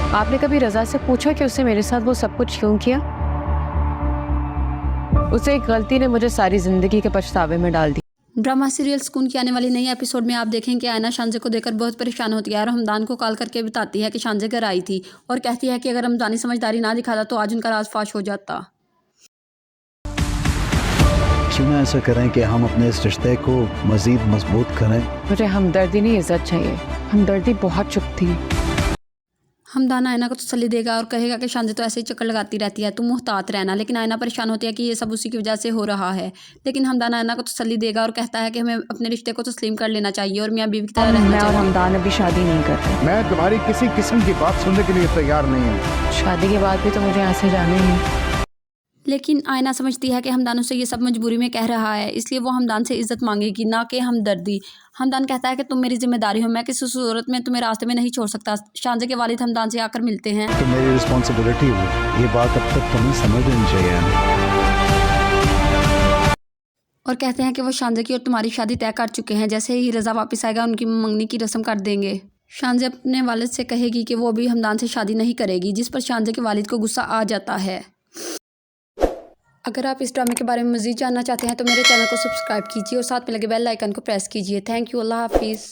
आपने कभी रज़ा से पूछा कि उसने मेरे साथ वो सब कुछ क्यों किया? उसे एक गलती ने मुझे सारी जिंदगी के पछतावे में डाल दिया। ड्रामा सीरियल सुकून की आने वाली नई एपिसोड में आप देखें कि आयना शांजे को देखकर बहुत परेशान होती है और हमदान को कॉल करके बताती है कि शांजे घर आई थी और कहती है कि अगर हमदानी समझदारी ना दिखाता तो आज उनका राज फाश हो जाता। क्यों ना ऐसा करें कि हम अपने इस रिश्ते को मजीद मजबूत करें। मुझे हमदर्दी नहीं इज्जत चाहिए। हमदर्दी बहुत चुभती है। हमदान आयना को तसल्ली देगा और कहेगा कि शांजे तो ऐसे ही चक्कर लगाती रहती है, तुम मुहतात रहना। लेकिन आयना परेशान होती है कि ये सब उसी की वजह से हो रहा है। लेकिन हमदान आयना को तसल्ली देगा और कहता है कि हमें अपने रिश्ते को तस्लीम कर लेना चाहिए और मियाँ बीवी की तरह रहना मैं और चाहिए। हमदान अभी शादी नहीं कर रहे। मैं तुम्हारी किसी किस्म की बात सुनने के लिए तैयार नहीं हूँ। शादी के बाद भी तो मुझे यहाँ से जाना ही है। लेकिन आयना समझती है कि हमदान उसे ये सब मजबूरी में कह रहा है, इसलिए वो हमदान से इज्जत मांगेगी, ना कि हमदर्दी। हमदान कहता है कि तुम मेरी जिम्मेदारी हो, मैं किसी सूरत में तुम्हें रास्ते में नहीं छोड़ सकता। शांजे के वालिद हमदान से आकर मिलते हैं। तो मेरी रिस्पॉन्सिबिलिटी हुई, ये बात अब तक तुम्हें समझ लेनी चाहिए और कहते हैं कि वो शांजे की और तुम्हारी शादी तय कर चुके हैं। जैसे ही रज़ा वापस आएगा उनकी मंगनी की रस्म कर देंगे। शांजे अपने वालिद से कहेगी कि वो भी हमदान से शादी नहीं करेगी, जिस पर शांजे के वालिद को गुस्सा आ जाता है। अगर आप इस ड्रामे के बारे में मज़ीद जानना चाहते हैं तो मेरे चैनल को सब्सक्राइब कीजिए और साथ में लगे बेल आइकन को प्रेस कीजिए। Thank you. अल्लाह हाफिज़।